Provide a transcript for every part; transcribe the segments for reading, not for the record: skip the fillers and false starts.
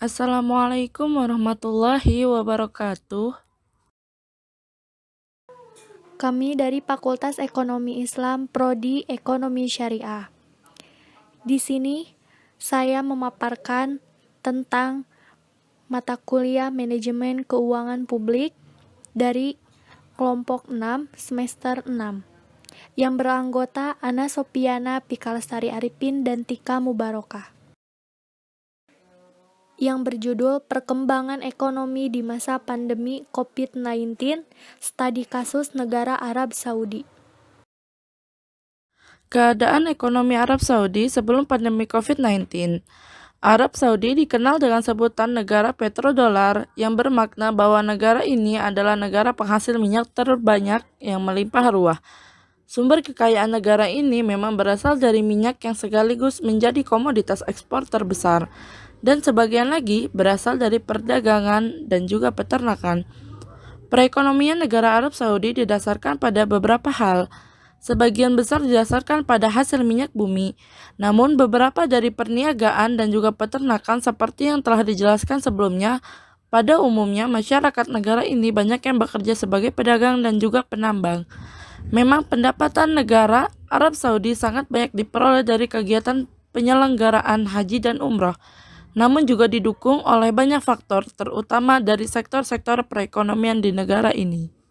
Assalamualaikum warahmatullahi wabarakatuh. Kami dari Fakultas Ekonomi Islam Prodi Ekonomi Syariah. Di sini saya memaparkan tentang mata kuliah Manajemen Keuangan Publik dari kelompok 6 semester 6 yang beranggota Ana Sopiana Pikalestari Arifin dan Tika Mubarokah, yang berjudul Perkembangan Ekonomi di Masa Pandemi COVID-19, Studi Kasus Negara Arab Saudi. Keadaan ekonomi Arab Saudi sebelum pandemi COVID-19. Arab Saudi dikenal dengan sebutan negara petrodolar yang bermakna bahwa negara ini adalah negara penghasil minyak terbanyak yang melimpah ruah. Sumber kekayaan negara ini memang berasal dari minyak yang sekaligus menjadi komoditas ekspor terbesar, dan sebagian lagi berasal dari perdagangan dan juga peternakan. Perekonomian negara Arab Saudi didasarkan pada beberapa hal. Sebagian besar didasarkan pada hasil minyak bumi, namun beberapa dari perniagaan dan juga peternakan seperti yang telah dijelaskan sebelumnya. Pada umumnya, masyarakat negara ini banyak yang bekerja sebagai pedagang dan juga penambang. Memang pendapatan negara Arab Saudi sangat banyak diperoleh dari kegiatan penyelenggaraan haji dan umroh, namun juga didukung oleh banyak faktor, terutama dari sektor-sektor perekonomian di negara ini.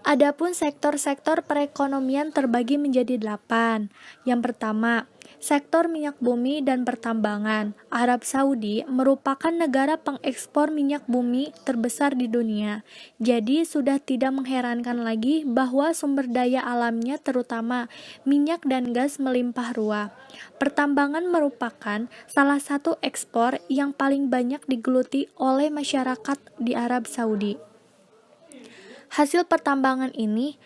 Adapun sektor-sektor perekonomian terbagi menjadi 8. Yang pertama, sektor minyak bumi dan pertambangan. Arab Saudi merupakan negara pengekspor minyak bumi terbesar di dunia. Jadi sudah tidak mengherankan lagi bahwa sumber daya alamnya terutama minyak dan gas melimpah ruah. Pertambangan merupakan salah satu ekspor yang paling banyak digeluti oleh masyarakat di Arab Saudi. Hasil pertambangan ini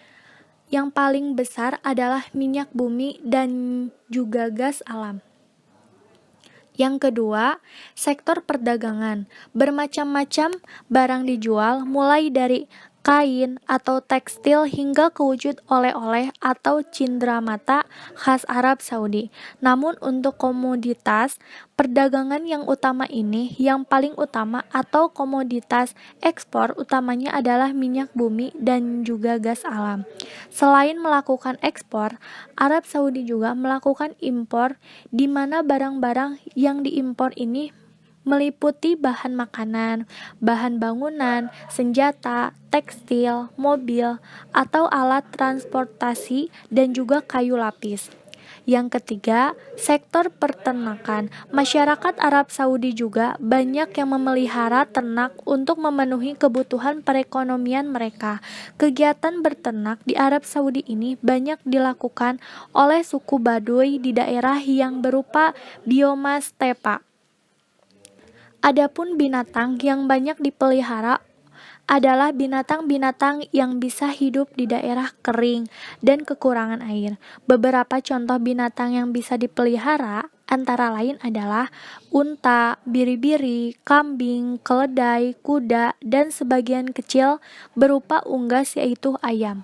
yang paling besar adalah minyak bumi dan juga gas alam. Yang kedua, sektor perdagangan. Bermacam-macam barang dijual, mulai dari kain atau tekstil hingga ke wujud oleh-oleh atau cindramata khas Arab Saudi. Namun untuk komoditas perdagangan yang utama ini, yang paling utama atau komoditas ekspor utamanya adalah minyak bumi dan juga gas alam. Selain melakukan ekspor, Arab Saudi juga melakukan impor, di mana barang-barang yang diimpor ini meliputi bahan makanan, bahan bangunan, senjata, tekstil, mobil, atau alat transportasi, dan juga kayu lapis. Yang ketiga, sektor peternakan. Masyarakat Arab Saudi juga banyak yang memelihara ternak untuk memenuhi kebutuhan perekonomian mereka. Kegiatan berternak di Arab Saudi ini banyak dilakukan oleh suku Baduy di daerah yang berupa bioma stepa. Adapun binatang yang banyak dipelihara adalah binatang-binatang yang bisa hidup di daerah kering dan kekurangan air. Beberapa contoh binatang yang bisa dipelihara antara lain adalah unta, biri-biri, kambing, keledai, kuda, dan sebagian kecil berupa unggas yaitu ayam.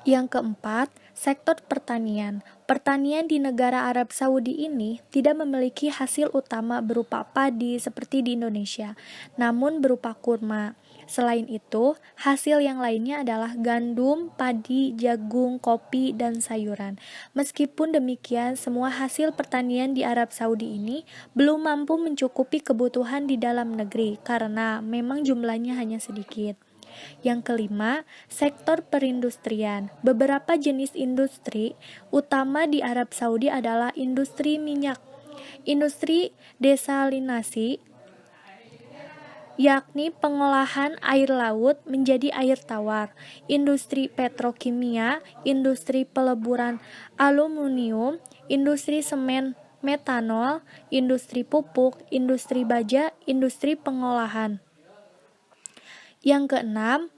Yang keempat, sektor pertanian. Pertanian di negara Arab Saudi ini tidak memiliki hasil utama berupa padi seperti di Indonesia, namun berupa kurma. Selain itu, hasil yang lainnya adalah gandum, padi, jagung, kopi, dan sayuran. Meskipun demikian, semua hasil pertanian di Arab Saudi ini belum mampu mencukupi kebutuhan di dalam negeri karena memang jumlahnya hanya sedikit. Yang kelima, sektor perindustrian. Beberapa jenis industri utama di Arab Saudi adalah industri minyak, industri desalinasi, yakni pengolahan air laut menjadi air tawar, industri petrokimia, industri peleburan aluminium, industri semen metanol, industri pupuk, industri baja, industri pengolahan. Yang keenam,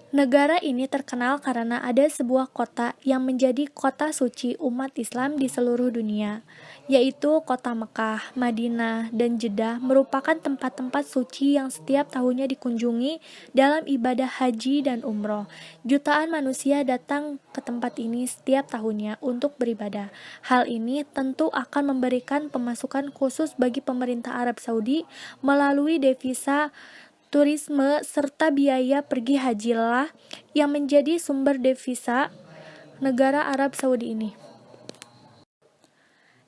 Negara ini terkenal karena ada sebuah kota yang menjadi kota suci umat Islam di seluruh dunia, yaitu kota Mekah, Madinah, dan Jeddah merupakan tempat-tempat suci yang setiap tahunnya dikunjungi dalam ibadah haji dan umroh. Jutaan manusia datang ke tempat ini setiap tahunnya untuk beribadah. Hal ini tentu akan memberikan pemasukan khusus bagi pemerintah Arab Saudi melalui devisa turisme serta biaya pergi hajilah yang menjadi sumber devisa negara Arab Saudi ini.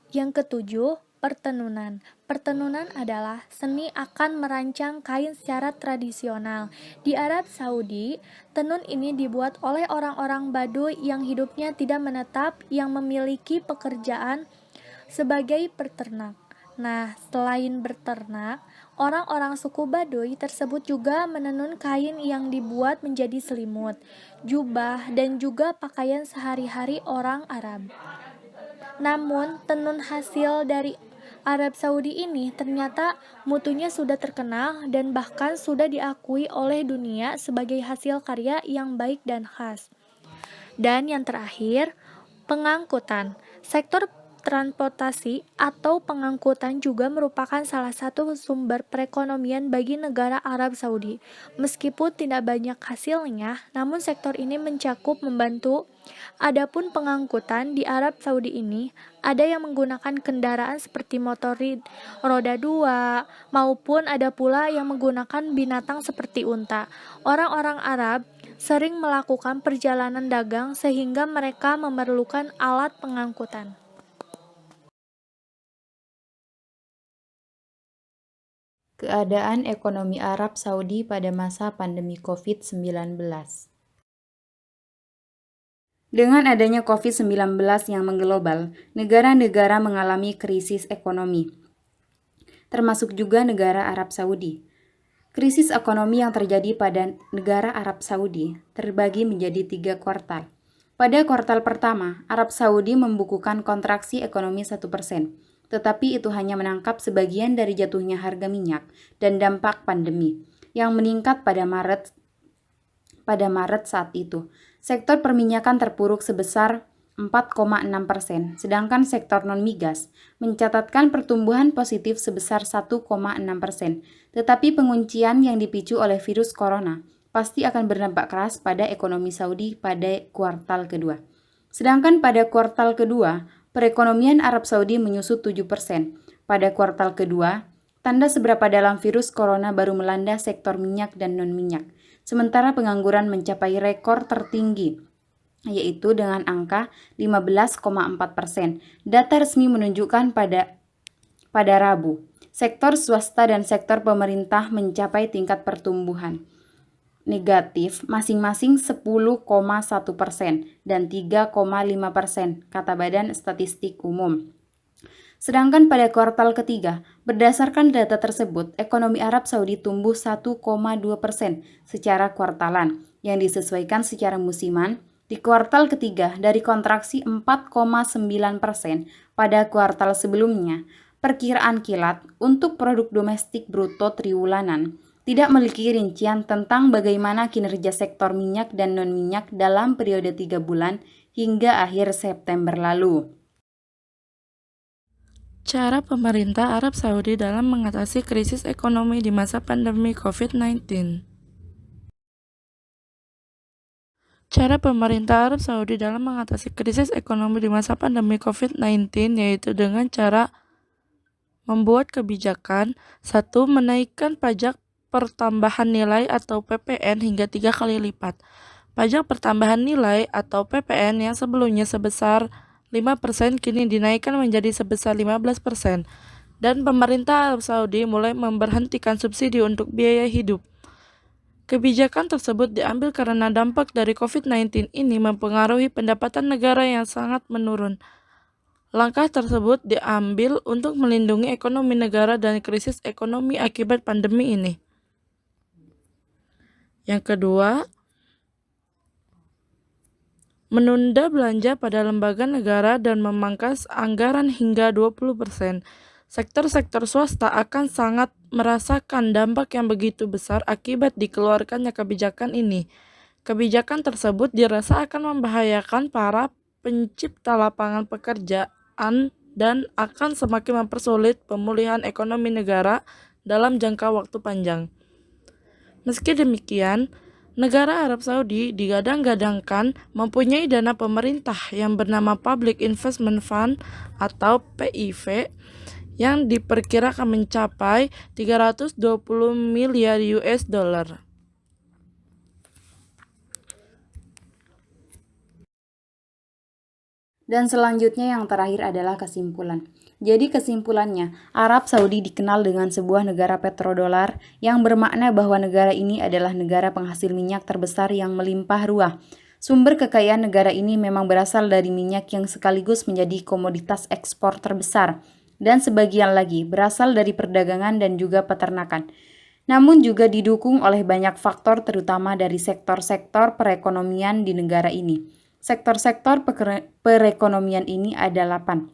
Yang ketujuh, pertenunan. Pertenunan adalah seni akan merancang kain secara tradisional. Di Arab Saudi, tenun ini dibuat oleh orang-orang Baduy yang hidupnya tidak menetap yang memiliki pekerjaan sebagai peternak. Nah, selain berternak, orang-orang suku Baduy tersebut juga menenun kain yang dibuat menjadi selimut, jubah, dan juga pakaian sehari-hari orang Arab. Namun, tenun hasil dari Arab Saudi ini ternyata mutunya sudah terkenal dan bahkan sudah diakui oleh dunia sebagai hasil karya yang baik dan khas. Dan yang terakhir, pengangkutan. Sektor transportasi atau pengangkutan juga merupakan salah satu sumber perekonomian bagi negara Arab Saudi. Meskipun tidak banyak hasilnya, namun sektor ini mencakup membantu. Adapun pengangkutan di Arab Saudi ini ada yang menggunakan kendaraan seperti motor roda 2 maupun ada pula yang menggunakan binatang seperti unta. Orang-orang Arab sering melakukan perjalanan dagang sehingga mereka memerlukan alat pengangkutan. Keadaan ekonomi Arab Saudi pada masa pandemi COVID-19. Dengan adanya COVID-19 yang mengglobal, negara-negara mengalami krisis ekonomi, termasuk juga negara Arab Saudi. Krisis ekonomi yang terjadi pada negara Arab Saudi terbagi menjadi 3 kuartal. Pada kuartal pertama, Arab Saudi membukukan kontraksi ekonomi 1%, tetapi itu hanya menangkap sebagian dari jatuhnya harga minyak dan dampak pandemi yang meningkat pada Maret saat itu. Sektor perminyakan terpuruk sebesar 4,6%, sedangkan sektor non-migas mencatatkan pertumbuhan positif sebesar 1,6%. Tetapi penguncian yang dipicu oleh virus corona pasti akan berdampak keras pada ekonomi Saudi pada kuartal kedua. Sedangkan pada kuartal kedua, perekonomian Arab Saudi menyusut 7%. Pada kuartal kedua, tanda seberapa dalam virus corona baru melanda sektor minyak dan non-minyak. Sementara pengangguran mencapai rekor tertinggi, yaitu dengan angka 15,4%. Data resmi menunjukkan pada Rabu, sektor swasta dan sektor pemerintah mencapai tingkat pertumbuhan negatif masing-masing 10,1% dan 3,5%, kata Badan Statistik Umum. Sedangkan pada kuartal ketiga, berdasarkan data tersebut, ekonomi Arab Saudi tumbuh 1,2% secara kuartalan, yang disesuaikan secara musiman di kuartal ketiga dari kontraksi 4,9% pada kuartal sebelumnya. Perkiraan kilat untuk produk domestik bruto triwulanan tidak memiliki rincian tentang bagaimana kinerja sektor minyak dan non-minyak dalam periode 3 bulan hingga akhir September lalu. Cara pemerintah Arab Saudi dalam mengatasi krisis ekonomi di masa pandemi COVID-19. Cara pemerintah Arab Saudi dalam mengatasi krisis ekonomi di masa pandemi COVID-19 yaitu dengan cara membuat kebijakan. 1. Menaikkan pajak pertambahan nilai atau PPN hingga 3 kali lipat. Pajak pertambahan nilai atau PPN yang sebelumnya sebesar 5% kini dinaikkan menjadi sebesar 15%. Dan pemerintah Arab Saudi mulai memberhentikan subsidi untuk biaya hidup. Kebijakan tersebut diambil karena dampak dari COVID-19 ini mempengaruhi pendapatan negara yang sangat menurun. Langkah tersebut diambil untuk melindungi ekonomi negara dari krisis ekonomi akibat pandemi ini. Yang kedua, menunda belanja pada lembaga negara dan memangkas anggaran hingga 20%. Sektor-sektor swasta akan sangat merasakan dampak yang begitu besar akibat dikeluarkannya kebijakan ini. Kebijakan tersebut dirasa akan membahayakan para pencipta lapangan pekerjaan dan akan semakin mempersulit pemulihan ekonomi negara dalam jangka waktu panjang. Meski demikian, negara Arab Saudi digadang-gadangkan mempunyai dana pemerintah yang bernama Public Investment Fund atau PIV yang diperkirakan mencapai 320 miliar US dollar. Dan selanjutnya yang terakhir adalah kesimpulan. Jadi kesimpulannya, Arab Saudi dikenal dengan sebuah negara petrodolar yang bermakna bahwa negara ini adalah negara penghasil minyak terbesar yang melimpah ruah. Sumber kekayaan negara ini memang berasal dari minyak yang sekaligus menjadi komoditas ekspor terbesar, dan sebagian lagi berasal dari perdagangan dan juga peternakan. Namun juga didukung oleh banyak faktor terutama dari sektor-sektor perekonomian di negara ini. Sektor-sektor perekonomian ini ada 8,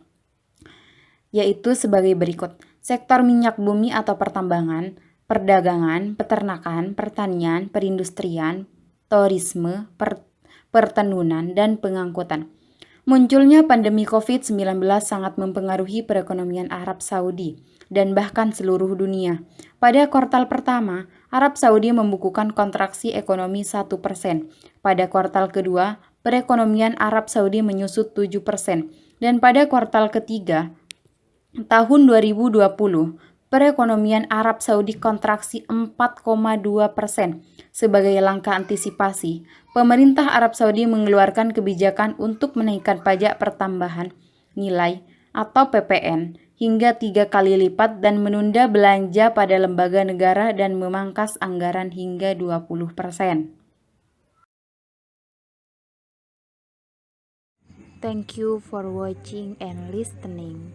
yaitu sebagai berikut. Sektor minyak bumi atau pertambangan, perdagangan, peternakan, pertanian, perindustrian, tourisme, pertenunan, dan pengangkutan. Munculnya pandemi COVID-19 sangat mempengaruhi perekonomian Arab Saudi dan bahkan seluruh dunia. Pada kuartal pertama, Arab Saudi membukukan kontraksi ekonomi 1%. Pada kuartal kedua, perekonomian Arab Saudi menyusut 7%. Dan pada kuartal ketiga, tahun 2020, perekonomian Arab Saudi kontraksi 4,2%. Sebagai langkah antisipasi, pemerintah Arab Saudi mengeluarkan kebijakan untuk menaikkan pajak pertambahan nilai atau PPN hingga 3 kali lipat dan menunda belanja pada lembaga negara dan memangkas anggaran hingga 20%. Thank you for watching and listening.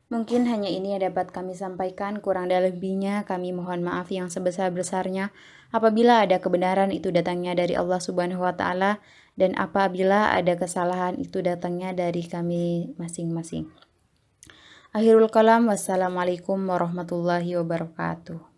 Mungkin hanya ini yang dapat kami sampaikan, kurang dan lebihnya kami mohon maaf yang sebesar-besarnya. Apabila ada kebenaran itu datangnya dari Allah Subhanahu wa taala, dan apabila ada kesalahan itu datangnya dari kami masing-masing. Akhirul kalam, wassalamualaikum warahmatullahi wabarakatuh.